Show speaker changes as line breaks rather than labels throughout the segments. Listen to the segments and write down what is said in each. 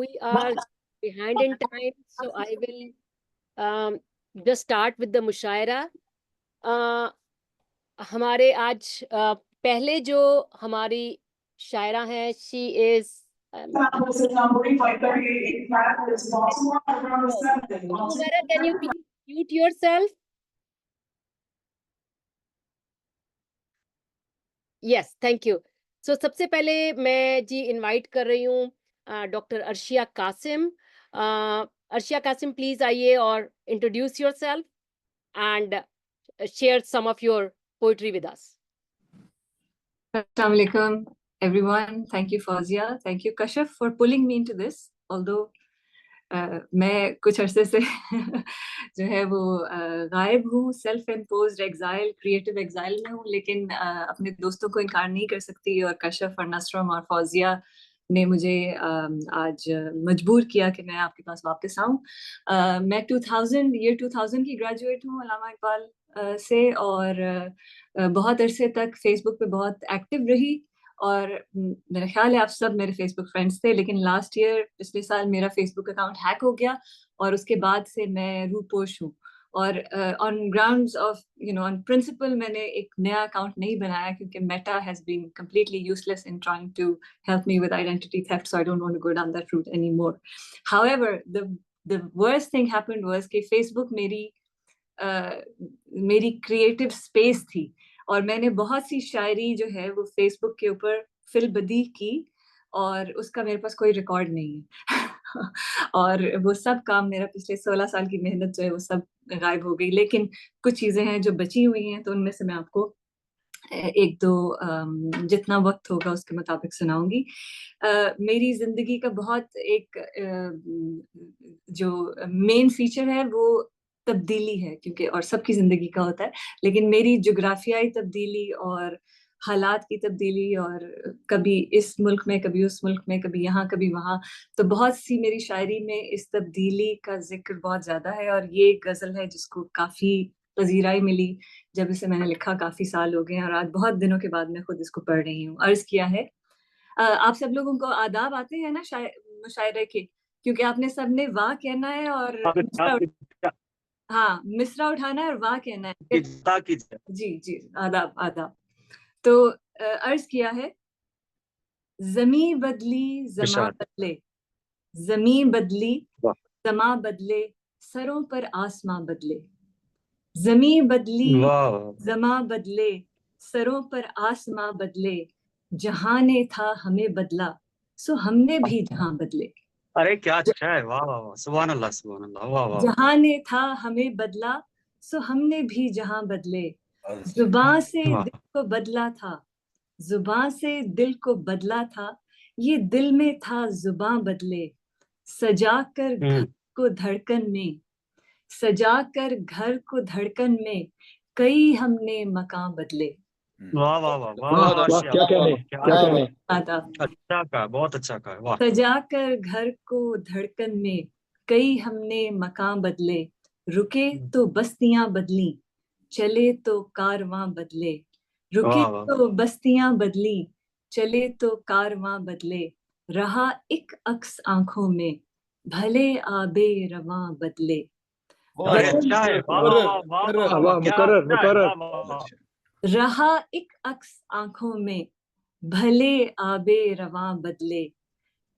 we are behind in time, so I will just start with the मुशायरा. हमारे आज पहले जो हमारी शायरा हैं, she is Mubarak, can you please mute yourself? Yes, thank you. So सबसे पहले मैं जी इनवाइट कर रही हूँ डॉक्टर अर्शिया कासिम. अर्शिया कासिम, प्लीज आइए और introduce yourself and share some of your poetry with us.
Assalamu alaikum, everyone. Thank you, Fawzia. Thank you, Kashaf, for pulling me into this. Although मैं कुछ अरसे से जो है वो गायब हूँ, self imposed exile, creative exile में हूँ, लेकिन अपने दोस्तों को इनकार नहीं कर सकती. और कशफ और नसरम और फौजिया ने मुझे आज मजबूर किया कि मैं आपके पास वापस आऊँ. मैं 2000 की ग्रेजुएट हूँ अल्लामा इकबाल से, और बहुत अरसे तक फेसबुक पे बहुत एक्टिव रही. और मेरा ख्याल है आप सब मेरे फेसबुक फ्रेंड्स थे, लेकिन लास्ट ईयर, पिछले साल, मेरा फेसबुक अकाउंट हैक हो गया और उसके बाद से मैं रूपोश हूँ. और on grounds of on principle मैंने एक नया अकाउंट नहीं बनाया, क्योंकि Meta has been completely useless in trying to help me with identity theft, so I don't want to go down that route anymore. However, the worst thing happened was कि Facebook मेरी creative space थी, और मैंने बहुत सी शायरी जो है वो Facebook के ऊपर फिल बदी की, और उसका मेरे पास कोई रिकॉर्ड नहीं है. और वो सब काम, मेरा पिछले 16 साल की मेहनत जो है वो सब गायब हो गई. लेकिन कुछ चीज़ें हैं जो बची हुई हैं, तो उनमें से मैं आपको एक दो जितना वक्त होगा उसके मुताबिक सुनाऊंगी. मेरी जिंदगी का बहुत एक जो मेन फीचर है वो तब्दीली है, क्योंकि और सबकी जिंदगी का होता है, लेकिन मेरी जोग्राफियाई तब्दीली और हालात की तब्दीली, और कभी इस मुल्क में, कभी उस मुल्क में, कभी यहाँ कभी वहाँ, तो बहुत सी मेरी शायरी में इस तब्दीली का जिक्र बहुत ज्यादा है. और ये गजल है जिसको काफी पजीराई मिली जब इसे मैंने लिखा. काफी साल हो गए हैं और आज बहुत दिनों के बाद मैं खुद इसको पढ़ रही हूँ. अर्ज किया है, आप सब लोगों को आदाब आते हैं ना मुशायरे के, क्योंकि आपने सबने वाह कहना है और हाँ, मिसरा उठाना है और वाह कहना है. जी जी, आदाब आदाब. तो अर्ज किया है, जमी बदली जमा बदले, जमी बदली जमा बदले, सरों पर आसमां बदले. जमी बदली जमा बदले, सरों पर आसमां बदले, जहां ने था हमें बदला, सो हमने भी जहां बदले.
अरे क्या अच्छा है, वाह वाह वाह, सुभान अल्लाह, वाह वाह.
जहां ने था हमें बदला, सो हमने भी जहां बदले. जुबां से दिल को बदला था, जुबां से दिल को बदला था, ये दिल में था जुबां बदले. सजा कर घर को धड़कन में, सजा कर घर को धड़कन में, कई हमने मकान बदले.
वाह वाह वाह वाह, क्या कहने, अच्छा का, बहुत अच्छा का, वाह.
सजा कर घर को धड़कन में, कई हमने मकान बदले. रुके तो बस्तियां बदली, चले तो कारवां बदले. रुके तो बस्तियां बदली, चले तो कारवां बदले. रहा एक अक्स आंखों में, भले आबे रवां बदले. रहा एक अक्स आंखों में, भले आबे रवां बदले.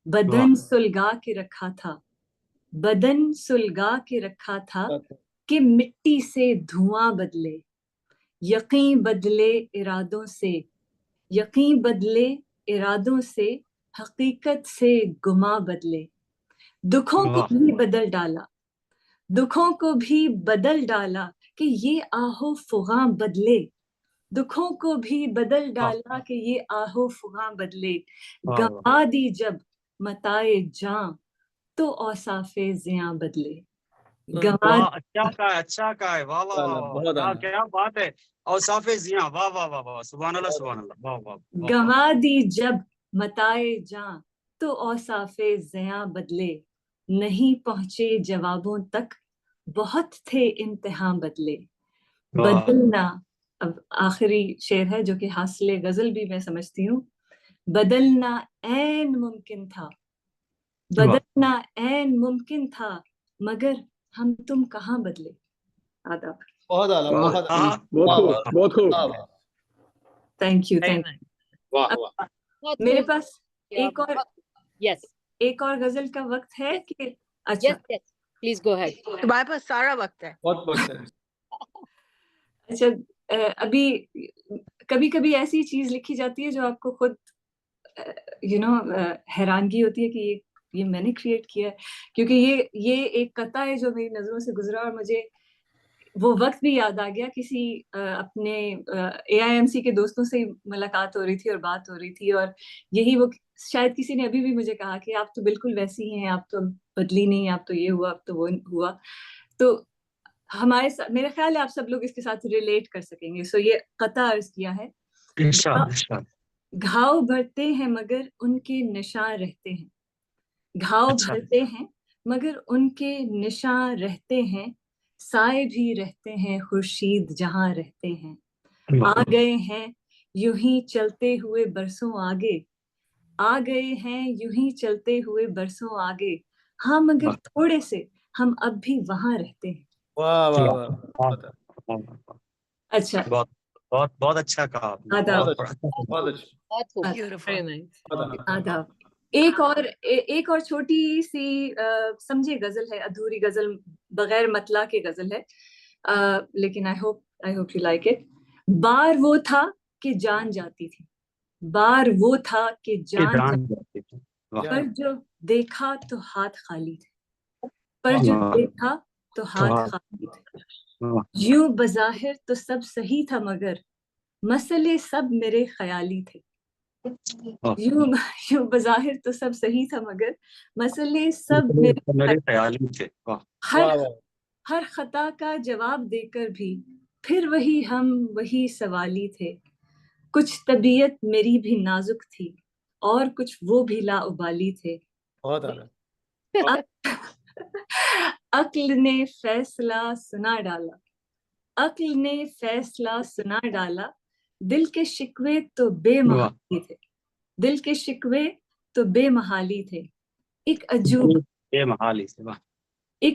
बदन सुलगा के रखा था, बदन सुलगा के रखा था, कि मिट्टी से धुआं बदले. यकीन बदले इरादों से, यकीन बदले इरादों से, हकीकत से गुमा बदले. दुखों को भी बदल डाला, दुखों को भी बदल डाला, कि ये आहो फुगां बदले. दुखों को भी बदल डाला, कि ये आहो फुगां बदले. गवा दी जब मताए जां, तो औसाफे ज़ियां बदले.
अच्छा का है, वाह वाह वाह, क्या बात है. औसाफे ज़ियां, वाह वाह वाह वाह, सुभान अल्लाह, वाह वाह.
गवा दी जब मताए जां, तो औसाफे ज़ियां बदले. नहीं पहुंचे जवाबों तक, बहुत थे इम्तिहान बदले. बदलना, अब आखिरी शेर है जो कि हासिले गजल भी मैं समझती हूँ. बदलना ऐन मुमकिन था, बदलना ऐन मुमकिन था मगर हम तुम कहाँ बदले। आदाब।
बहुत आला, बहुत आला।
बहुत खूब।
Thank you, thank you.
वाह वाह।
मेरे पास एक और
यस
एक और गजल का वक्त है कि? अच्छा
yes yes please go ahead.
तुम्हारे पास सारा वक्त है।
बहुत वक्त है।
अच्छा, अभी कभी कभी ऐसी चीज लिखी जाती है जो आपको खुद हैरानगी होती है कि ये मैंने क्रिएट किया है, क्योंकि ये एक कथा है जो मेरी नजरों से गुजरा और मुझे वो वक्त भी याद आ गया। किसी अपने AIMC के दोस्तों से मुलाकात हो रही थी और बात हो रही थी, और यही वो शायद किसी ने अभी भी मुझे कहा कि आप तो बिल्कुल वैसी हैं, आप तो बदली नहीं, आप तो ये हुआ, आप तो वो हुआ। तो हमारे साथ, मेरा ख्याल है आप सब लोग इसके साथ रिलेट कर सकेंगे। सो ये कथा अर्ज किया है। घाव भरते हैं मगर उनके निशान रहते हैं। घाव भरते हैं मगर उनके निशान रहते हैं। साए भी रहते हैं खुर्शीद जहां रहते हैं। आ गए हैं यूं ही चलते हुए बरसों आगे। आ गए हैं यूं ही चलते हुए बरसों आगे। हाँ मगर थोड़े से हम अब भी वहां रहते हैं।
वाह वाह वाह।
अच्छा,
बहुत बहुत बहुत अच्छा कहा आपने।
आदाब।
बहुत अच्छा।
ब्यूटीफुल।
आदाब। एक और छोटी सी समझे गजल है, अधूरी गजल, बगैर मतला के गजल है, लेकिन I hope you like it. बार वो था कि जान जाती थी। बार वो था कि जान जाती थी। पर जो देखा तो हाथ खाली थे। पर जो देखा तो हाथ खाली थे। यूं बज़ाहिर तो सब सही था मगर मसले सब मेरे ख्याली थे। यूं बज़ाहिर तो सब सही था मगर मसले सब मेरे
ख्याली थे।
हर खता का जवाब देकर भी फिर वही हम वही सवाली थे। कुछ तबीयत मेरी भी नाजुक थी और कुछ वो भी लाउबाली थे।
बहुत आला।
अक्ल ने फैसला सुना डाला। अक्ल ने फैसला सुना डाला। दिल के शिकवे तो बेमहाली थे। दिल के शिकवे तो बेमहाली थे। एक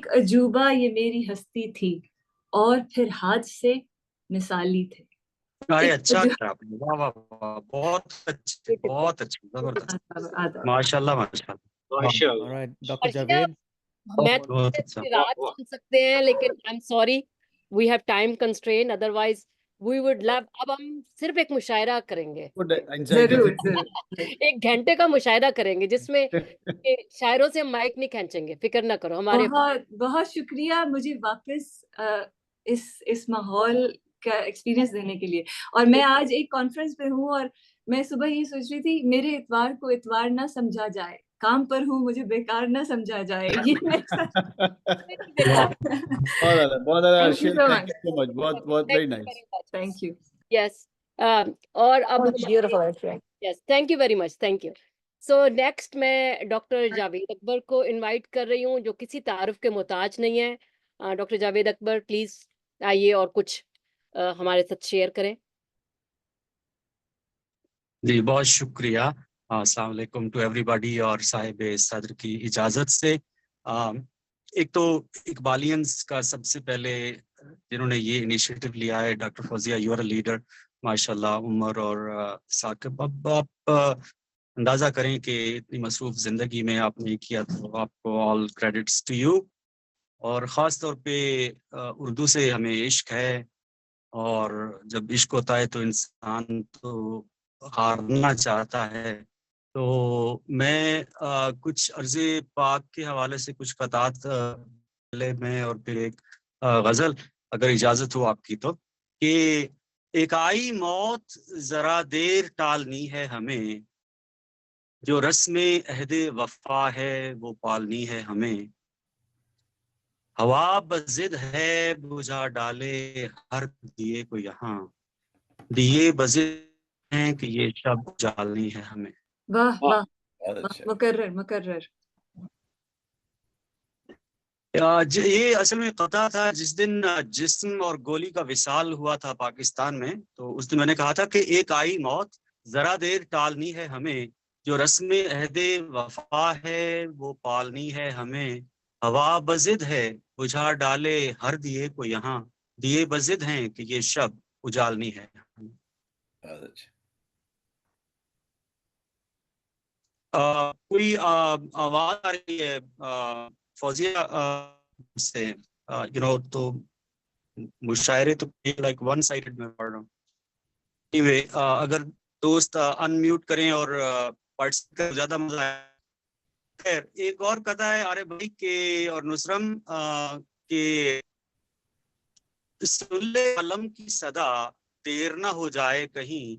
अजूबा ये मेरी हस्ती थी और फिर हाथ से मिसाली थे।
अच्छा, वाह वाह वाह, बहुत अच्छे, बहुत अच्छे, जबरदस्त, माशाल्लाह माशाल्लाह।
Alright doctor Javed.
मैं रात सुन सकते हैं, लेकिन I am sorry we have time constraint, otherwise we would love. अब हम सिर्फ एक मुशायरा करेंगे,
जरूर।
एक घंटे का मुशायरा करेंगे जिसमें शायरों से हम माइक नहीं खींचेंगे, फिक्र ना करो। हमारे
बहुत बहुत शुक्रिया मुझे वापस इस माहौल का एक्सपीरियंस देने के लिए। और मैं आज एक कॉन्फ्रेंस पे हूँ और मैं सुबह ये सोच रही थी मेरे इतवार को इतवार ना समझा जाए, काम पर हूँ मुझे बेकार ना समझा जाए। ये
बहुत बहुत बहुत very nice.
Thank you.
Yes, और अब yes, thank you very much, thank you. So next मैं डॉक्टर जावेद अकबर को इनवाइट कर रही हूँ, जो किसी तारुफ के मोहताज नहीं है। डॉक्टर जावेद अकबर प्लीज आइए और कुछ हमारे साथ शेयर करें।
जी बहुत शुक्रिया। अस्सलाम वालेकुम टू एवरीबॉडी। और साहिब सदर की इजाज़त से एक तो इकबालियंस का सबसे पहले जिन्होंने ये इनिशिएटिव लिया है, doctor Fauzia, you are a leader माशाल्लाह। उमर और साकिब, अब आप अंदाज़ा करें कि इतनी मसरूफ़ ज़िंदगी में आपने किया, तो आपको ऑल क्रेडिट्स टू यू। और ख़ास तौर पे उर्दू से हमें इश्क है, और जब इश्क होता है तो इंसान तो हारना चाहता है। तो मैं कुछ अर्ज़े पाक के हवाले से कुछ क़तात पहले में, और फिर एक गज़ल अगर इजाज़त हो आपकी, तो कि एक आई मौत ज़रा देर टालनी है हमें, जो रस्म अहद वफ़ा है वो पालनी है हमें। हवा बज़िद है बुझा डाले हर दिए को यहाँ, दिए बज़िद हैं कि ये शब जालनी है हमें।
वाह वाह, मुकर्रर।
ये असल में कथा था जिस दिन जिस्म और गोली का विसाल हुआ था पाकिस्तान में। तो उस दिन मैंने कहा था कि एक आई मौत जरा देर टालनी है हमें, जो रस्म अहदे वफा है वो पालनी है हमें, हवा बजिद है बुझा डाले हर दिए को यहाँ, दिए बजिद हैं कि ये शब उजालनी है।
बहुत अच्छा।
कोई आवाज आ रही है फौजिया से, तो मुशायरे तो लाइक वन साइडेड में पढ़ रहा हूँ। एनीवे, अगर दोस्त अनम्यूट करें और पार्टिसिपेट करें ज्यादा मजा आए। खैर, एक और कथा है आरे भाई के और नुसरम के, सुल्ले कलम की सदा देर ना हो जाए कहीं,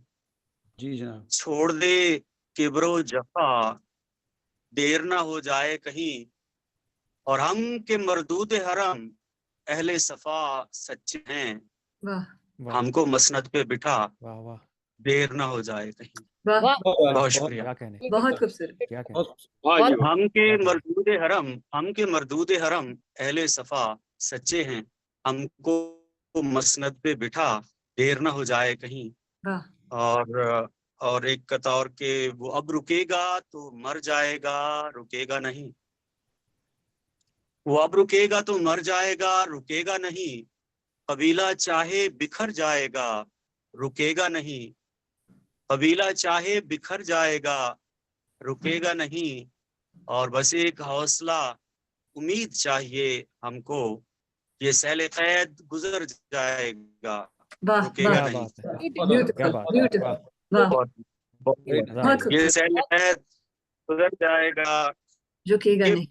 जी जनाब।
छोड़ दे किब्रो जफा देर ना हो जाए कहीं, और हम के मरदूद हरम अहले सफा सच्चे हैं,
वाह
हमको मसनद पे बिठा
वाह वाह
देर ना हो जाए कहीं।
वाह,
वाह,
बहुत शुक्रिया।
क्या कहने,
बहुत खूबसूरत।
क्या कहने।
हाँ जी
बहुत
वाह।
हम के मरदूद हरम अहले सफा सच्चे हैं, हमको मसनद पे बिठा देर ना हो जाए कहीं।
वाह,
और एक कथा और के, वो अब रुकेगा तो मर जाएगा रुकेगा नहीं, वो अब रुकेगा तो मर जाएगा रुकेगा नहीं, कबीला चाहे बिखर जाएगा रुकेगा नहीं, कबीला चाहे बिखर जाएगा रुकेगा नहीं, और बस एक हौसला उम्मीद चाहिए हमको, ये सैल कैद गुजर जाएगा
वाह,
रुकेगा
क्या
नहीं।
बात है,
ब्यूटीफुल,
क्या बात है,
ब्यूटीफुल,
वाह,
वाह,
बहुत बहुत
मजा आ
बहुत
गया।
ये
खूबसूरत,
सैल कैद गुजर जाएगा
झुकेगा
ये
नहीं।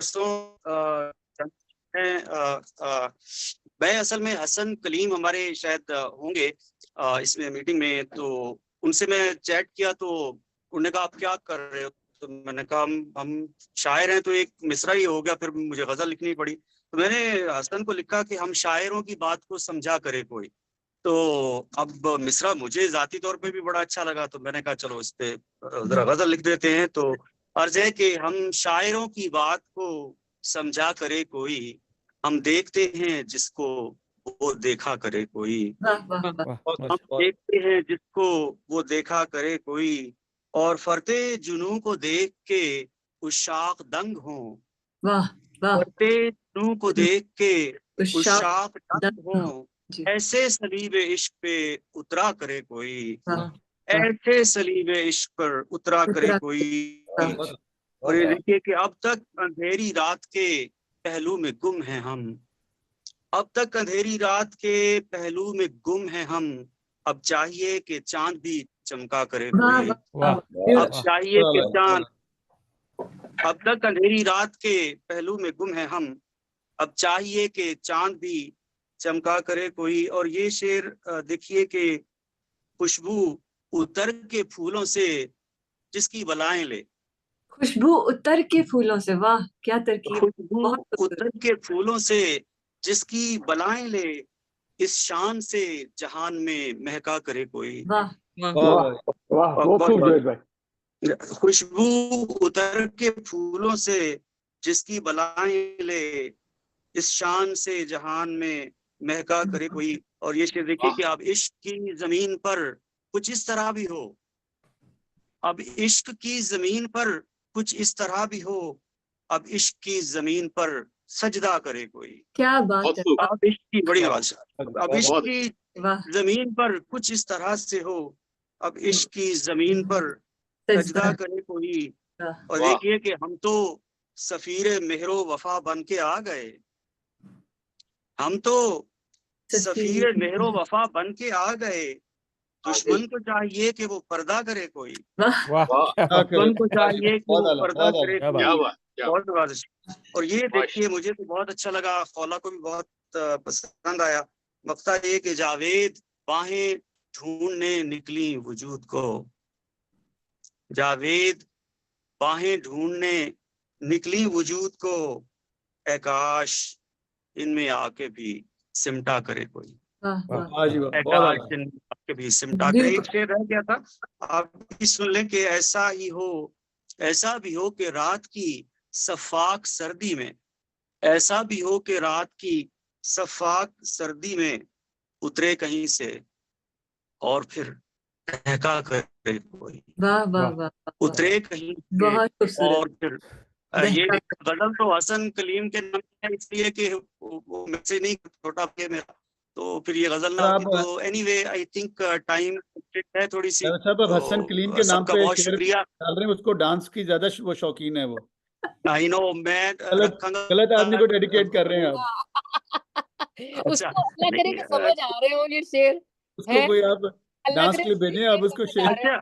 मैं असल में हसन कलीम हमारे शायद होंगे इसमें मीटिंग में, तो उनसे मैं चैट किया तो उन्होंने कहा आप क्या कर रहे हो, तो मैंने कहा हम शायर हैं, तो एक मिसरा ही हो गया, फिर मुझे गजल लिखनी पड़ी, तो मैंने हसन को लिखा कि हम शायरों की बात को समझा करे कोई, तो अब मिसरा मुझे जाती तौर पे भी बड़ा अच्छा लगा, तो मैंने कहा चलो इस पे जरा गजल लिख देते हैं। तो अर्ज है कि हम शायरों की बात को समझा करे कोई, हम देखते हैं जिसको वो देखा करे कोई,
वाह, वाह, वाह,
वाह
हम
मस्त,
देखते हैं जिसको वो देखा करे कोई, और फरते जुनू को देख के उशाक दंग हो,
वाह, वाह,
फरते जुनू को देख के
उशाक
उशाक दंग हो,
जी,
ऐसे सलीब इश्क पे उतरा करे कोई,
वाह,
ऐसे सलीब इश्क पर उतरा करे
उतरा,
कोई।
वाह,
और ये देखिए कि अब तक अंधेरी रात के पहलू में गुम हैं हम, अब तक अंधेरी रात के पहलू में गुम हैं हम, अब चाहिए कि चांद भी चमका करे
वाह,
कोई,
वाह
अब
वाह,
चाहिए कि चांद, अब तक अंधेरी रात के पहलू में गुम हैं हम, अब चाहिए कि चांद भी चमका करे कोई। और ये शेर देखिए कि खुशबू उतर के फूलों से जिसकी बलाएं ले,
खुशबू उतर के फूलों से, वाह क्या तरकीब,
खुशबू
बहुत खूबसूरत।
उतर के फूलों से जिसकी बलाएं ले, इस शान से जहान में महका करे कोई।
वाह,
वाह वाह बहुत खूब जुएद भाई।
खुशबू उतर के फूलों से जिसकी बलाएं ले, इस शान से जहान में महका करे कोई। और ये शेर देखिए कि अब इश्क की जमीन पर कुछ इस तरह भी हो, अब इश्क की जमीन पर कुछ इस तरह भी हो, अब इश्क की जमीन पर सजदा करे कोई।
क्या बात है,
अब इश्क की बड़ी आवाज, अब इश्क की
वाह,
जमीन पर कुछ इस तरह से हो, अब इश्क की जमीन पर सजदा करे कोई।
वाह,
और देखिए कि हम तो सफीर मेहरो वफा बन के आ गए, हम तो सफीर मेहरो वफा बन के आ गए, दुश्मन को चाहिए कि वो पर्दा करे कोई,
वाह,
वाह क्या बात
दुश्मन को चाहिए कि
बहुत
वो
आला,
पर्दा
बहुत
करे
आला,
कोई।
क्या
बहुत नवाज़िश। और ये देखिए मुझे तो बहुत अच्छा लगा, खौला को भी बहुत पसंद आया। मक्ता ये कि जावेद बाहें ढूंढने निकली वजूद को, जावेद बाहें ढूंढने निकली वजूद को, ए काश इनमें आके भी सिमटा करे कोई,
वाह, वाह,
वाह जी वाह,
ए
बहुत
काश
आला।
इनमें आके भी सिमटा करे। एक शेर रह गया था, आप भी सुन लें कि ऐसा ही हो, ऐसा भी हो कि रात की सफाक सर्दी में, ऐसा भी हो कि रात की सफाक सर्दी में उतरे कहीं से, और फिर ठहका करे कोई,
वाह वाह
वाह
वाह वाह वाह,
उतरे कहीं से
बहुत खूबसूरत।
और फिर ये
दहका
गजल तो हसन कलीम के नाम है, इसलिए कि वो मुझसे नहीं, छोटा भाई है मेरा, तो फिर ये गजल ना
सर
होती।
आप
तो एनीवे आई थिंक टाइम है थोड़ी सी,
साहब अब हसन कलीम के
तो
नाम
सबका
पे
बहुत
शेर
शुक्रिया।
डाल रहे हैं, उसको डांस की ज्यादा वो शौकीन है वो।
आई नो मैं
गलत गलत आदमी को डेडिकेट कर रहे हैं आप।
अच्छा
उसको अल्लाह करे
नहीं
कि समझ आ रहे हो ये शेर
उसको
है,
कोई आप
अल्लाह
डांस
करे
के लिए
उसको ये
भेजें, आप
शेर
उसको
समझ आ
शेर।
रहे हो।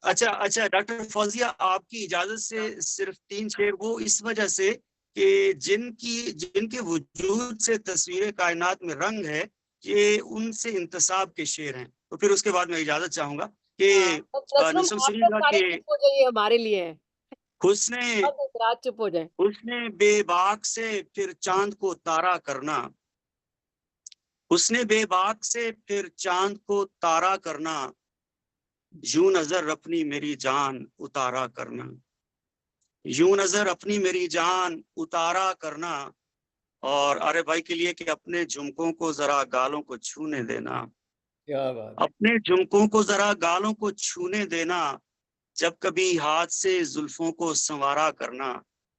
अच्छा अच्छा डॉक्टर फौजिया, आपकी इजाजत से सिर्फ 3 शेर, वो इस वजह से कि जिनके वजूद से तस्वीर कायनात में रंग है, ये उनसे इंतसाब के शेर हैं। तो फिर उसके बाद मैं इजाजत चाहूंगा कि
तो नसरुम
निसम
आप
सुनीगा
तो सारे
कि
चुप हो जाइए, हमारे लिए है,
हुस्ने
अब रात चुप हो जाए।
हुस्ने बेबाक से फिर चांद को तारा करना, हुस्ने बेबाक से फिर चांद को तारा करना, यूं नजर अपनी मेरी जान उतारा करना, यूं नजर अपनी मेरी जान उतारा करना। और अरे भाई के लिए कि अपने झुमकों को जरा गालों को छूने देना,
क्या बात है।
अपने झुमकों को जरा गालों को छूने देना, जब कभी हाथ से जुल्फों को संवारा करना,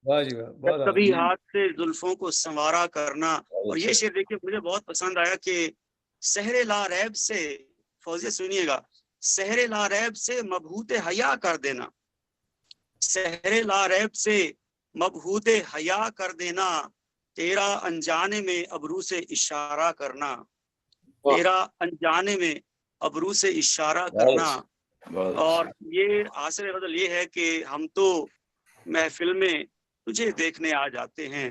वाह जी वाह,
जब
बहुत
कभी
आला।
हाथ से जुल्फों को संवारा करना। और ये शेर देखिए मुझे बहुत पसंद आया कि सहरे ला रैब से, फौजिया सुनिएगा, सहरे ला रैब से मबहूत हया कर देना, सहरे ला रैब से मबहूत हया कर देना, तेरा अनजाने में अबरू से इशारा करना, तेरा अनजाने में अबरू से इशारा करना। और ये हासिल बदल ये है कि हम तो महफिल में तुझे देखने आ जाते हैं,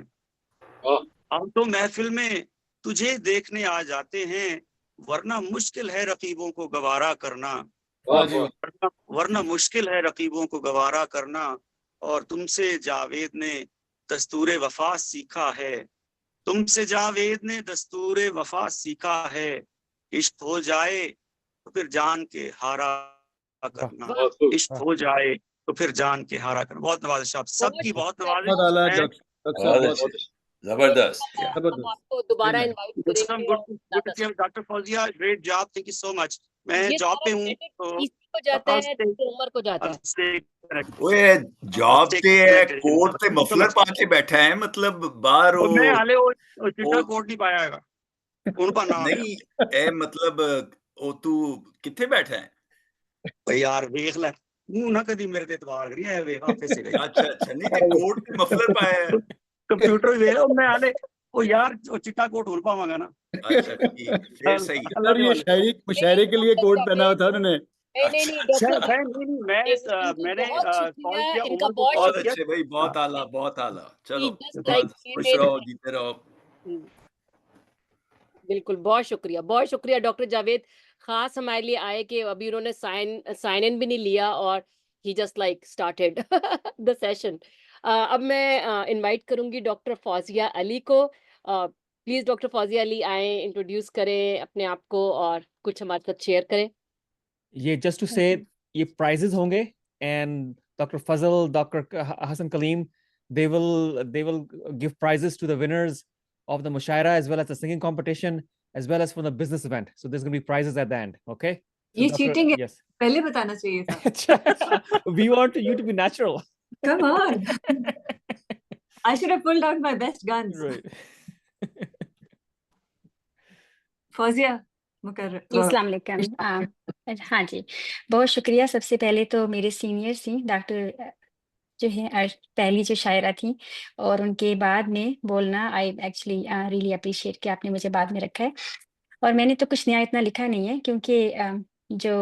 हम तो महफिल में तुझे देखने आ जाते हैं, वरना मुश्किल है रकीबों को गवारा करना,
वाह जी वाह।
वरना मुश्किल है रकीबों को गवारा करना। और तुमसे जावेद ने दस्तूर वफा सीखा है, तुमसे जावेद ने दस्तूर वफा सीखा है, इश्क हो जाए तो फिर जान के हारा करना, इश्क हो जाए तो फिर जान के हारा करना। बहुत नवाजिश आप सबकी, बहुत
बहुत
नवाजिश।
आला
मैं
डॉक्टर साहब, बहुत
जबरदस्त।
हम
जबरदस्त।
आपको दोबारा
Very nice.
इनवाइट करेंगे और ज्यादा
doctor Fauzia, great job, thank you so much. मैं
ये
जॉब
सारा
पे हूँ
क्रेडिट
तो
टीसी को जाता
I'll
है,
stay-
डॉक्टर उमर को जाता
I'll
है।
stay connected.
ओए जॉब
stay
ते है,
connected.
कोट ते मफलर पाके बैठा है, मतलब बाहर
और मैं
वो
हाले वो चिट्टा
वो-
कोट नहीं पाया हैगा, उन पर नाम
नहीं ए मतलब ओ तू किथे बैठा है?
भाई यार देख ले, मुंह ना कदी मेरे ते इतबार करी है, वे ऑफिस से गई
अच्छा अच्छा, नहीं ते कोट ते मफलर पाया है।
कंप्यूटर वे मैं हाले वो यार वो चिट्टा कोट उन पावांगा ना।
अच्छा ठीक, फिर सही है।
सर ये शायरी मुशायरे के लिए कोट पहना हुआ था उन्होंने।
नहीं नहीं
अच्छा
डॉक्टर
मैंने
बहुत
कॉल
शुक्रिया,
किया
इनका
उमर को,
बहुत
बहुत
कॉल किया।
अच्छे भाई, बहुत आला, बहुत आला। चलो
just like
खुश रहो, जीते रहो।
बिल्कुल, बहुत शुक्रिया डॉक्टर जावेद, खास हमारे लिए आए कि अभी उन्होंने साइन इन भी नहीं लिया और ही just like started the session. अब मैं इनवाइट करूंगी डॉक्टर फौजिया अली को। प्लीज डॉक्टर फौजिया अली आए, इंट्रोड्यूस करें अपने आप को और कुछ हमारे साथ शेयर करें।
ये जस्ट टू से ये प्राइजेस होंगे and doctor Fazal, doctor Hasan Kaleem, they will give prizes to the winners of the mushaira as well as the singing competition as well as for the business event. So there's going to be prizes at the end. Okay, so
ये cheating है,
yes.
पहले बताना चाहिए था।
We want you to be natural.
Come on. I should have pulled out my best guns.
Right.
Fauzia मुकर्रर
जी अस्सलाम वालेकुम। हाँ जी, बहुत शुक्रिया। सबसे पहले तो मेरे सीनियर्स थी डॉक्टर जो है पहली जो शायरा थी, और उनके बाद में बोलना आई एक्चुअली रियली अप्रिशिएट कि आपने मुझे बाद में रखा है। और मैंने तो कुछ नया इतना लिखा नहीं है क्योंकि जो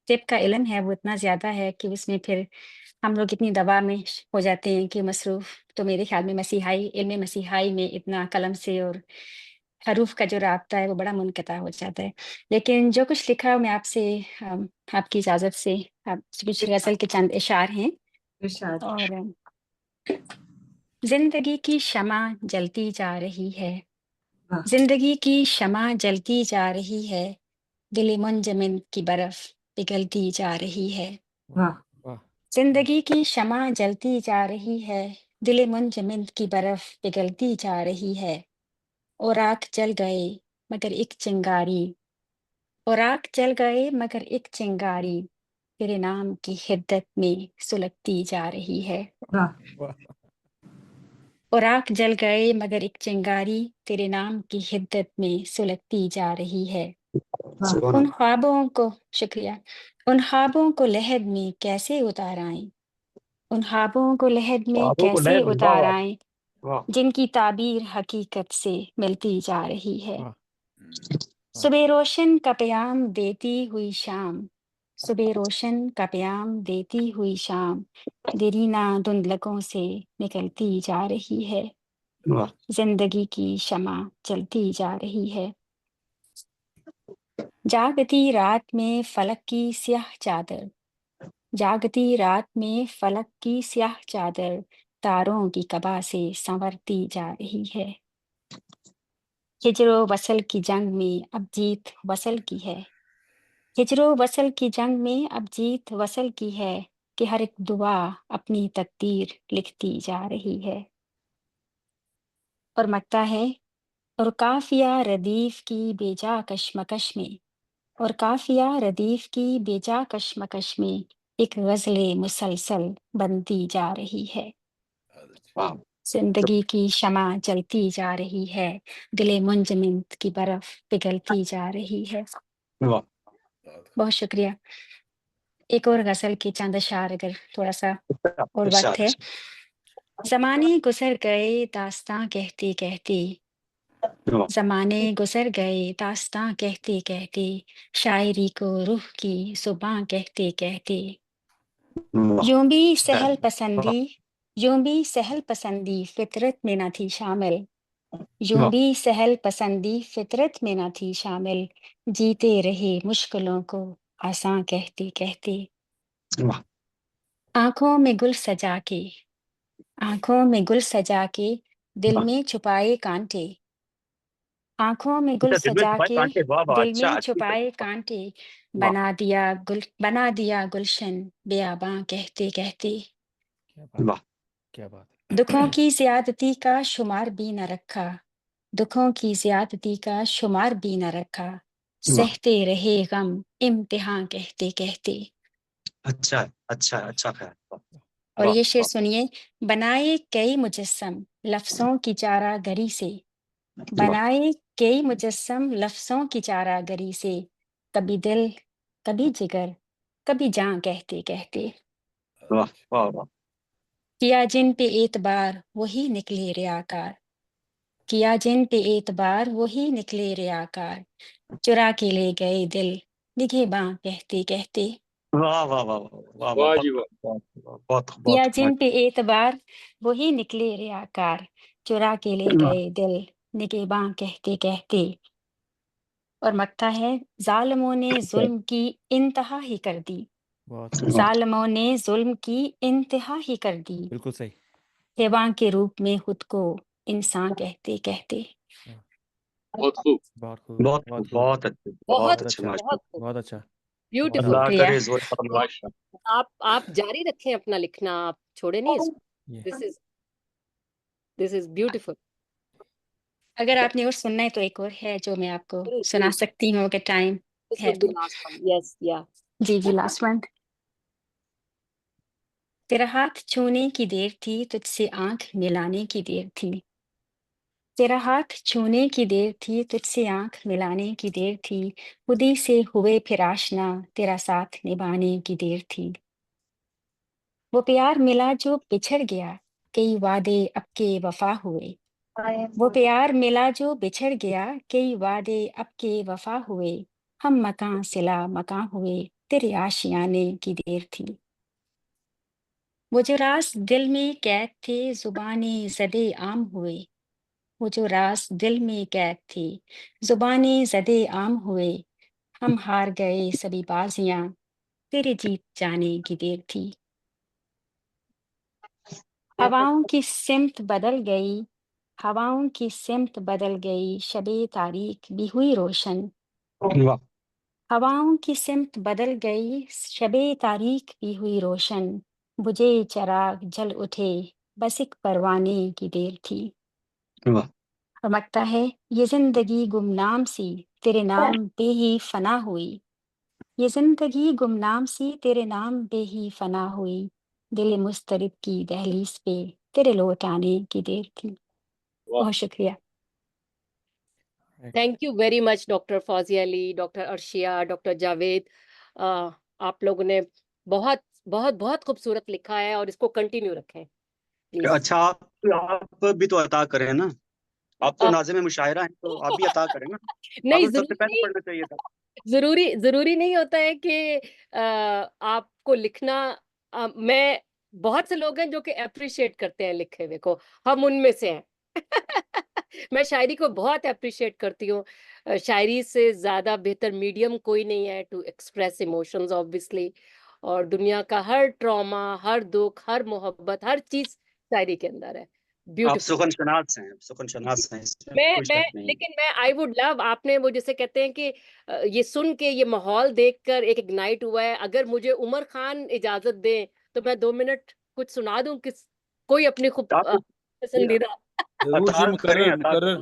तिब का इल्म है वो इतना ज़्यादा है कि उसमें फिर हम लोग इतनी दवा में हो जाते हैं कि मसरूफ़। तो मेरे ख्याल में मसीहाई इल्म मसीहाई में इतना कलम से और हरूफ का जो राब्ता है वो बड़ा मुनक़ता हो जाता है। लेकिन जो कुछ लिखा मैं आपसे आपकी इजाज़त से आप कुछ गज़ल के चंद इशार हैं।
इरशाद।
और ज़िंदगी की शमा जलती जा रही है,
वाह
ज़िंदगी की शमा जलती जा रही है, दिल मुंजमिन की बर्फ़ पिघलती जा रही है।
वाह
Wow.
ज़िंदगी की शमा जलती जा रही है, दिल मुंजमिन की बर्फ़ पिघलती जा रही है। और राख जल गए मगर एक चिंगारी, और आग जल गए मगर एक चिंगारी तेरे नाम की हिद्दत में सुलगती जा रही है।
वाह
और आग जल गए मगर एक चिंगारी तेरे नाम की हिद्दत में सुलगती जा रही है।
वाह
उन ख्वाबों को शुक्रिया उन ख्वाबों को लहद में कैसे उतार आए, उन ख्वाबों को लहद में
ख्वाबों को
कैसे
लहद में, वाह
उतार
वाह
आए
वाह
जिनकी ताबीर हकीकत से मिलती जा रही है।
वाह
सुबह रोशन का प्याम देती हुई शाम, सुबह रोशन का प्याम देती हुई शाम देरीना धुंधलकों से निकलती जा रही है।
वाह
जिंदगी की शमा चलती जा रही है। जागती रात में फलक की स्याह चादर, जागती रात में फलक की स्याह चादर तारों की कबा से संवरती जा रही है। हिजरो वसल की जंग में अब जीत वसल की है, हिजरो वसल की जंग में अब जीत वसल की है कि हर एक दुआ अपनी तकदीर लिखती जा रही है। और मकता है और काफिया रदीफ की बेजा कशमकश में, और काफिया रदीफ की बेजा कशमकश में एक गजले मुसलसल बनती जा रही है।
वाह
जिंदगी की शमा जलती जा रही है, दिले मुंजमद की बर्फ पिघलती जा रही है।
वाह
बहुत शुक्रिया। एक और गजल के चंद अशार अगर थोड़ा सा और वक्त
इरशाद
है। जमाने गुजर गए दास्तां कहते कहते,
वाह
जमाने गुजर गए दास्तां कहते कहते शायरी को रूह की जुबां कहते कहते,
वाह
यूं भी सहल
शायद,
पसंदी, यूं भी सहल पसंदी फितरत में न थी शामिल, यूं
वाह
भी सहल पसंदी फितरत में न थी शामिल, जीते रहे मुश्किलों को आसान कहते कहते।
वाह
आंखों में गुल सजा के, आंखों में गुल सजा के दिल
वाह
में छुपाए कांटे, आंखों में गुल
अच्छा दिल में
सजा
छुपाए
के
कांटे, वाह वाह
दिल
अच्छा
में
अच्छी
छुपाए
तरह,
कांटे
वाह
बना दिया गुलशन बेआबां कहते कहते।
वाह
क्या बात है।
दुखों की ज्यादती का शुमार भी न रखा, दुखों की ज्यादती का शुमार भी न रखा,
वाह
सहते रहे गम इम्तिहान कहते कहते।
अच्छा ख्याल, वाह
और
वाह
ये शेर
वाह
सुनिए। बनाए कई मुजस्सम लफ्जों की चारागरी से,
वाह
बनाए कई मुजस्सम लफ्जों की चारागरी से, कभी दिल कभी जिगर कभी जान कहते कहते।
वाह वाह वाह
किया जिन पे एतबार वही निकले रियाकार, किया जिन पे एतबार वही निकले रियाकार, चुरा के ले गए दिल निगहबां कहते कहते।
वाह वाह वाह वाह वाह
वाह
बहुत
जी वाह।
बहुत बहुत
किया
बहुत
जिन पे एतबार वही निकले रियाकार, चुरा के ले
वाह
गए दिल निगहबां कहते कहते। और मकता है जालिमों ने जुल्म की इंतहा ही कर दी,
बहुत सही,
वाह
जालिमों ने जुल्म की इंतहा ही कर दी,
बिल्कुल सही।
हैवान के रूप में खुद को इंसान कहते कहते।
बहुत खूब।
बहुत खूब,
बहुत
बहुत खूब,
बहुत अच्छे बहुत
बहुत
बहुत
अच्छे
अच्छा,
माशा,
बहुत खूब,
बहुत अच्छा, बहुत
ब्यूटीफुल।
अल्लाह
शुक्रिया।
करे जोर फरमा,
माशा
आप जारी रखें अपना लिखना, आप छोड़े नहीं इसको।
ये
दिस इज ब्यूटीफुल।
अगर आपने और सुनना है तो एक और है जो मैं आपको सुना सकती हूँ अगर टाइम
दिस
है
वुड बी
तो।
लास्ट वन, यस या
जी जी लास्ट वन। तेरा हाथ छूने की देर थी तुझसे आंख मिलाने की देर थी, तेरा हाथ छूने की देर थी तुझसे आंख मिलाने की देर थी, खुदी से हुए फिर आशना तेरा साथ निभाने की देर थी। वो प्यार मिला जो बिछड़ गया कई वादे अब के वफा हुए, वो प्यार मिला जो बिछड़ गया कई वादे अब के वफा हुए, हम मकान सिला मकान हुए तेरे आशियाने की देर थी। वो जो राज दिल में कैद थे जुबानी ज़दे आम हुए, वो जो राज दिल में कैद थी जुबानी ज़दे आम हुए, हम हार गए सभी बाजियां तेरे जीत जाने की देर थी। हवाओं की सिमत बदल गई, हवाओं की सिमत बदल गई शबे तारीख भी हुई रोशन,
वाह
हवाओं की सिमत बदल गई शबे तारीख भी हुई रोशन, बुझे चराग जल उठे बस एक परवाने की देर थी।
वाह
रमकता है ये जिंदगी गुमनाम सी तेरे नाम पे ही फना हुई, ये जिंदगी गुमनाम सी तेरे नाम पे ही फना हुई, दिल मुस्तरिब की दहलीज पे तेरे लौट आने की देर थी।
वाह
बहुत शुक्रिया।
Thank you very much doctor Fauzia Ali, doctor Arshia, doctor Javed. आप लोगों ने बहुत बहुत बहुत खूबसूरत लिखा है और इसको कंटिन्यू रखें प्लीज।
अच्छा, आप भी तो अता करें ना, आप तो नाज़िम मुशायरा हैं, तो आप भी अता करें ना,
नहीं,
आपको सबसे
जरूरी
पहले
नहीं,
पढ़ना चाहिए था।
जरूरी नहीं होता है कि आपको लिखना। मैं, बहुत से लोग हैं जो कि अप्रिशिएट करते हैं लिखे हुए को, हम उनमें से हैं। मैं शायरी को बहुत अप्रिशिएट करती हूँ। शायरी से ज्यादा बेहतर मीडियम कोई नहीं है टू एक्सप्रेस इमोशंस ऑब्वियसली। और दुनिया का हर ट्रॉमा, हर दुख, हर मोहब्बत, हर चीज शायरी के अंदर है।
आप
ब्यूटीफुल।
सुखन शनाज हैं, सुखन शनाज हैं, इसमें कोई
मैं
शक नहीं है।
लेकिन मैं आई वुड लव, आपने वो जैसे कहते हैं कि ये सुन के, ये माहौल देखकर एक इग्नाइट हुआ है। अगर मुझे उमर खान इजाजत दें तो मैं 2 मिनट कुछ सुना दूं, किस कोई अपनी खूब
आप
पसंदीदा।
जरूर जी,
अता करें,
मुकर्रर
अता
मुकर्रर।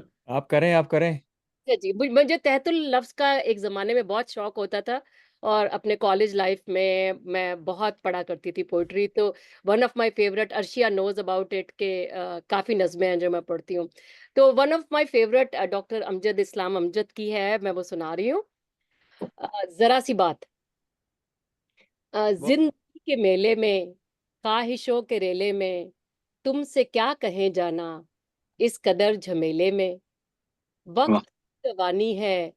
करें।
आप करें।
अच्छा जी, मुझे तहतुल लफ्ज का एक जमाने में बहुत शौक होता था और अपने कॉलेज लाइफ में मैं बहुत पढ़ा करती थी पोइट्री। तो one of my favourite, Arshia knows about it, के काफी नज़में हैं जो मैं पढ़ती हूँ। तो one of my favourite doctor Amjad Islam Amjad की है, मैं वो सुना रही हूँ। जरा सी बात।
वाह
जिंदगी के मेले में, ख्वाहिशों के रेले में, तुमसे क्या कहें जाना, इस कदर झमेले में।
वाह,
वक्त की जवानी है,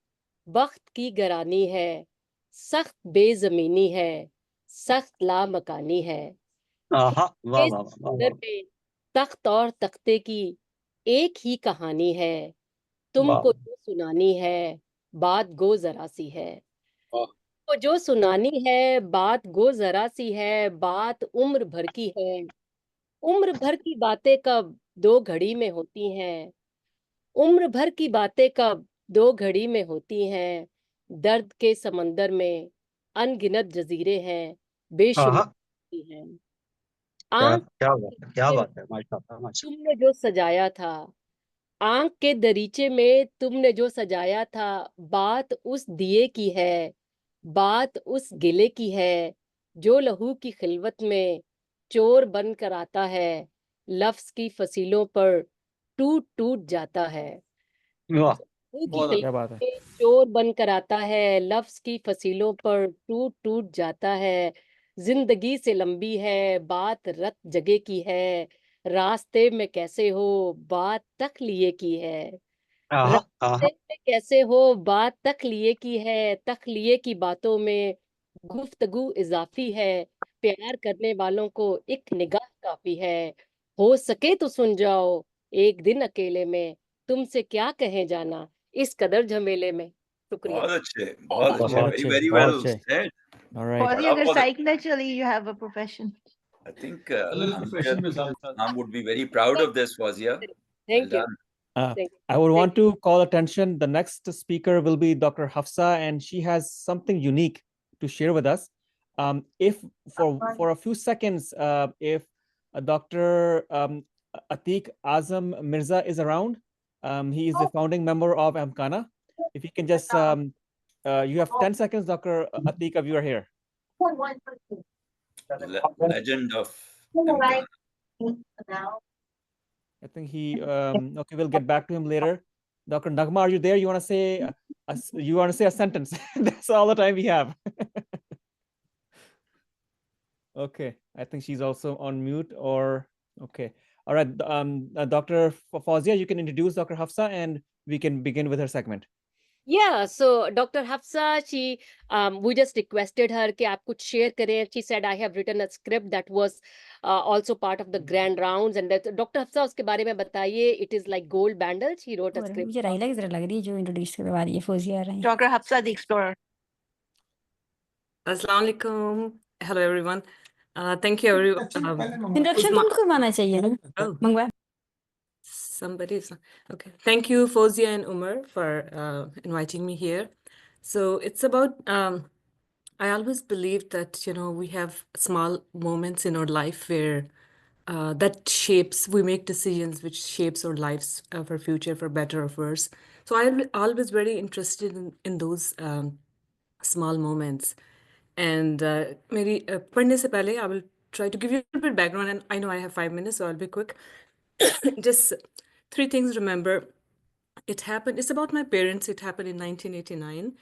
वक्त की गरानी है, सख्त बेजमीनी है, सख्त लामकानी है।
आहा, वाह
इस
वाह वाह वाह
अंदर
वाह
में तख्त और तख्ते की एक ही कहानी है,
वाह।
तुमको जो सुनानी है, बात गो जरा सी है।
वाह
को जो सुनानी है, बात गो जरा सी है, बात उम्र भर की है। उम्र भर की बातें कब दो घड़ी में होती हैं, उम्र भर की बातें कब दो घड़ी में होती हैं। दर्द के समंदर में अनगिनत जजीरे हैं, बेशुमार
आहा,
होती हैं।
क्या
आंख
क्या बात है, क्या
के
बात है, माशाल्लाह माशाल्लाह।
तुमने जो सजाया था, आंख के दरीचे में तुमने जो सजाया था, बात उस दिए की है, बात उस गिले की है, जो लहू की खिलवत में चोर बन कर आता है, लफ्ज की फसीलों पर टूट टूट जाता है।
वाह,
लहू की
बहुत
क्या
खिलवत
बात है।
में चोर बन कर आता है, लफ्ज की फसीलों पर टूट टूट जाता है। जिंदगी से लंबी है, बात रत जगे की है, रास्ते में कैसे हो, बात तक लिए की है।
आहा
रास्ते
आहा,
में कैसे हो, बात तक लिए की है, तक लिए की बातों में गुफ्तगू इजाफी है। प्यार करने वालों को एक निगाह काफी है, हो सके तो सुन जाओ एक दिन अकेले में, तुमसे क्या कहे जाना, इस कदर झमेले में। शुक्रिया।
बहुत अच्छे, बहुत अच्छे,
बहुत
वेरी
अच्छे,
वेरी
बहुत
वेल
अच्छे।
सेड।
ऑलराइट।
फौजी,
बड़ा
अगर
बहुत,
psychologically you have a profession.
I think
अलग प्रोफेशन में साथ
Islam would be very proud of this, Fawzia. Well
thank you,
done.
Thank
I would
you,
want to call attention. The next speaker will be Dr. Hafsa, and she has something unique to share with us. If for a few seconds, if Dr. Atiq Azam Mirza is around, he is the founding member of Amkana. If you can just, you have 10 seconds, Dr. Atiq, if you are here.
Legend of Amkana.
I think he, okay, we'll get back to him later. Dr. Nagma, are you there? You want to say, you want to say a sentence? That's all the time we have. Okay, I think she's also on mute or, okay. All right, Dr. Fawzia, you can introduce Dr. Hafsa and we can begin with her segment.
Yeah, so Dr. Hafsa, she, we just requested her कि आप कुछ share करें. She said, I have written a script that was also part of the grand rounds, and that Dr. Hafsa, उसके बारे में बताइए. It is like gold bundle. She wrote a
और
script.
मुझे राइला की तरह लग रही है जो इंट्रोड्यूस करवा रही है, फौजिया आ रही है।
Dr. Hafsa, the explorer.
Assalamu alaikum. Hello everyone. Thank you everyone.
Introduction तुमको करवाना चाहिए ना,
Oh,
मंगवा।
somebody's okay. Thank you, Fozia and Umar, for inviting me here. So it's about I always believe that we have small moments in our life where we make decisions which shapes our lives for future, for better or worse. So I'm always very interested in those small moments. And मेरी पढ़ने से पहले I will try to give you a little bit background, and I know I have 5 minutes, so I'll be quick. Just 3 things to remember. It happened, it's about my parents. It happened in 1989.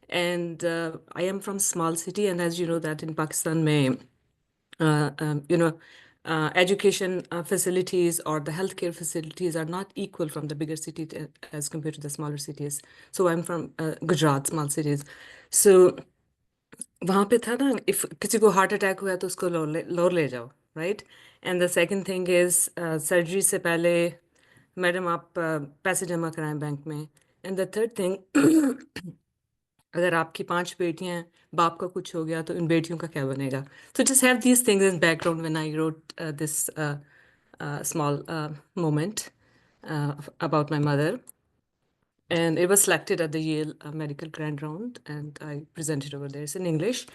And I am from small city, and as you know that in Pakistan, education facilities or the healthcare facilities are not equal from the bigger city as compared to the smaller cities. So I'm from Gujarat, small cities. So वहाँ पे था ना, if किसी को heart attack हुआ तो उसको लोर ले जाओ, right. And the second thing is surgery से पहले मैडम आप पैसे जमा कराएं बैंक में. एंड द थर्ड थिंग, अगर आपकी 5 बेटियां हैं, बाप का कुछ हो गया तो इन बेटियों का क्या बनेगा. So just have these things in background when I wrote this small moment about my mother. And it was selected at the Yale Medical Grand Round, and I presented over there. It's in English.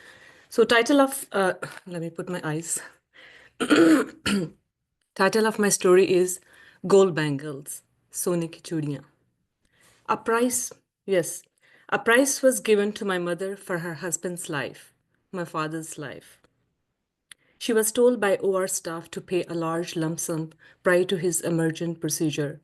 So title of, let me put my eyes. Title of my story is Gold Bangles, Sone ki Chudiyan. A price, yes, a price was given to my mother for her husband's life, my father's life. She was told by OR staff to pay a large lump sum prior to his emergent procedure.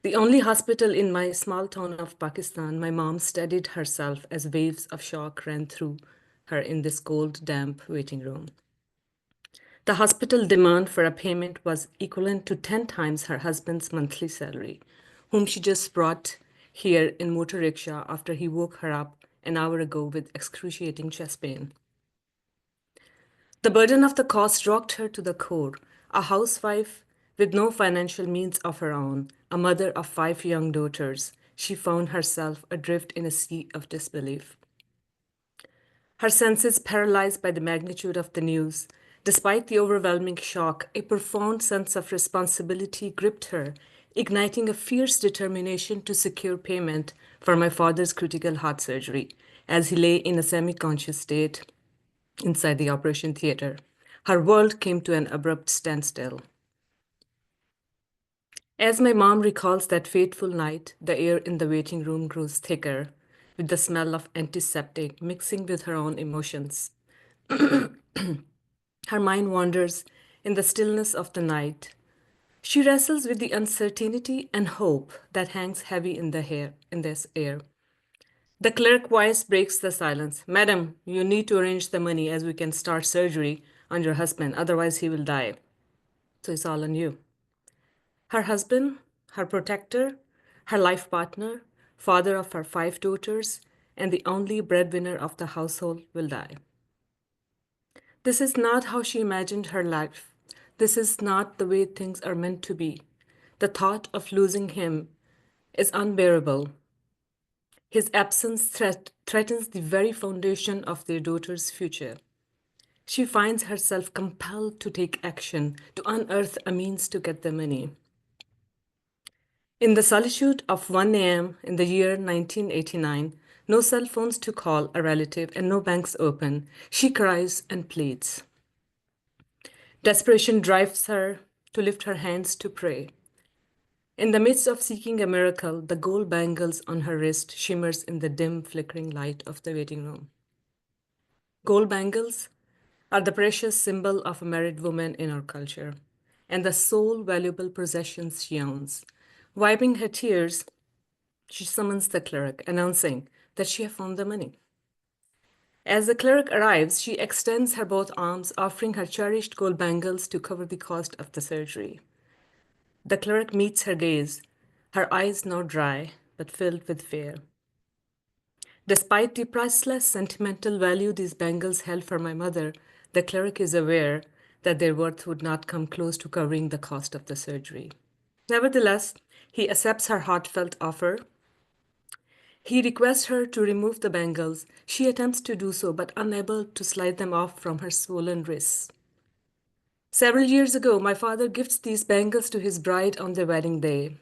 The only hospital in my small town of Pakistan, my mom steadied herself as waves of shock ran through her in this cold, damp waiting room. The hospital demand for a payment was equivalent to 10 times her husband's monthly salary, whom she just brought here in motor rickshaw after he woke her up an hour ago with excruciating chest pain. The burden of the cost rocked her to the core. A housewife with no financial means of her own, a mother of 5 young daughters, she found herself adrift in a sea of disbelief. Her senses paralyzed by the magnitude of the news. Despite the overwhelming shock, a profound sense of responsibility gripped her, igniting a fierce determination to secure payment for my father's critical heart surgery as he lay in a semi-conscious state inside the operation theater. Her world came to an abrupt standstill. As my mom recalls that fateful night, the air in the waiting room grows thicker, with the smell of antiseptic mixing with her own emotions. Her mind wanders in the stillness of the night. She wrestles with the uncertainty and hope that hangs heavy in this air. The clerk voice breaks the silence. Madam, you need to arrange the money as we can start surgery on your husband, otherwise he will die. So it's all on you. Her husband, her protector, her life partner, father of her 5 daughters, and the only breadwinner of the household will die. This is not how she imagined her life. This is not the way things are meant to be. The thought of losing him is unbearable. His absence threatens the very foundation of their daughter's future. She finds herself compelled to take action, to unearth a means to get the money. In the solitude of 1 a.m. in the year 1989, no cell phones to call a relative and no banks open, she cries and pleads. Desperation drives her to lift her hands to pray. In the midst of seeking a miracle, the gold bangles on her wrist shimmers in the dim, flickering light of the waiting room. Gold bangles are the precious symbol of a married woman in our culture, and the sole valuable possessions she owns. Wiping her tears, she summons the clerk, announcing that she has found the money. As the clerk arrives, she extends her both arms, offering her cherished gold bangles to cover the cost of the surgery. The clerk meets her gaze, her eyes now dry, but filled with fear. Despite the priceless sentimental value these bangles held for my mother, the clerk is aware that their worth would not come close to covering the cost of the surgery. Nevertheless, he accepts her heartfelt offer. He requests her to remove the bangles. She attempts to do so, but unable to slide them off from her swollen wrists. Several years ago, my father gifts these bangles to his bride on their wedding day.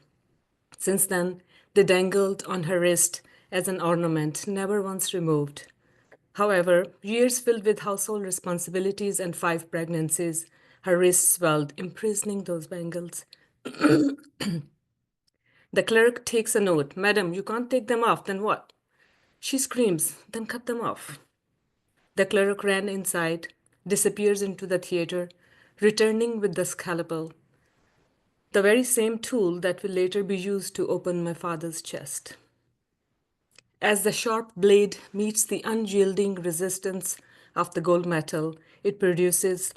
Since then, they dangled on her wrist as an ornament, never once removed. However, years filled with household responsibilities and 5 pregnancies, Her wrists swelled, imprisoning those bangles. The clerk takes a note. Madam, you can't take them off. Then what? She screams, then cut them off. The clerk ran inside, disappears into the theater, returning with the scalpel, the very same tool that will later be used to open my father's chest. As the sharp blade meets the unyielding resistance of the gold metal, it produces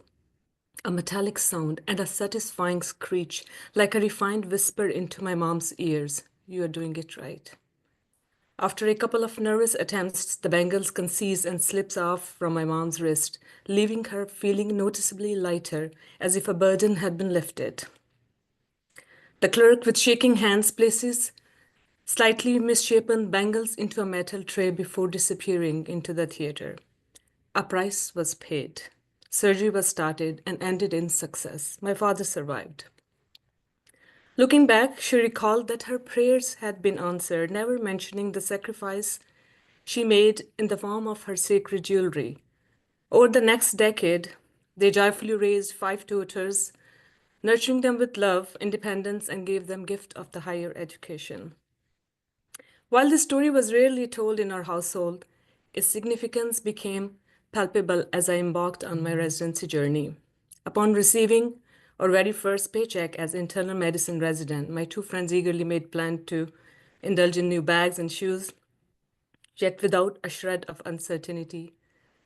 a metallic sound and a satisfying screech, like a refined whisper into my mom's ears. You are doing it right. After a couple of nervous attempts, the bangles conceals and slips off from my mom's wrist, leaving her feeling noticeably lighter, as if a burden had been lifted. The clerk, with shaking hands, places slightly misshapen bangles into a metal tray before disappearing into the theater. A price was paid. Surgery was started and ended in success. My father survived. Looking back, she recalled that her prayers had been answered, never mentioning the sacrifice she made in the form of her sacred jewelry. Over the next decade, they joyfully raised 5 daughters, nurturing them with love, independence, and gave them gift of the higher education. While this story was rarely told in our household, its significance became palpable as I embarked on my residency journey. Upon receiving our very first paycheck as internal medicine resident, my 2 friends eagerly made plans to indulge in new bags and shoes, yet without a shred of uncertainty.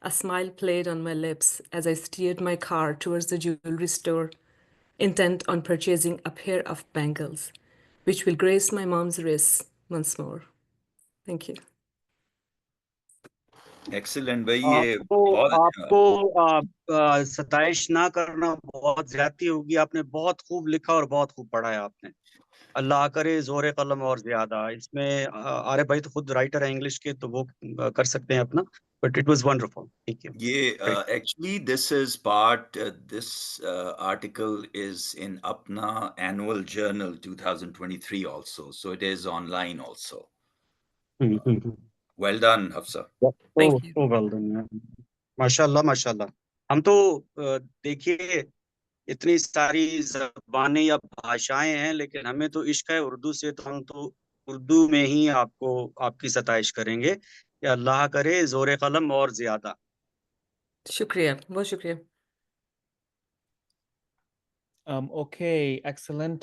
A smile played on my lips as I steered my car towards the jewelry store, intent on purchasing a pair of bangles, which will grace my mom's wrists once more. Thank you.
Excellent भाई, ये बहुत
आपको सताइश ना करना बहुत ज्यादती होगी। आपने बहुत खूब लिखा और बहुत खूब पढ़ा है आपने। अल्लाह करे जोरे कलम और ज्यादा। इसमें आरे भाई तो खुद राइटर है इंग्लिश के, तो वो कर सकते हैं अपना, but it was wonderful. Thank you.
ये actually this is part this article is in Apna Annual Journal 2023 also, so it is online also. Well done, Hafsa.
Thank you.
well done. माशाल्लाह माशाल्लाह। हम तो देखिए इतनी सारी ज़बानें या भाषाएं हैं, लेकिन हमें तो इश्क है उर्दू से, तो हम तो उर्दू में ही आपको आपकी सताइश करेंगे कि अल्लाह करे जोरे कलम और ज्यादा।
शुक्रिया, बहुत शुक्रिया।
Okay, excellent.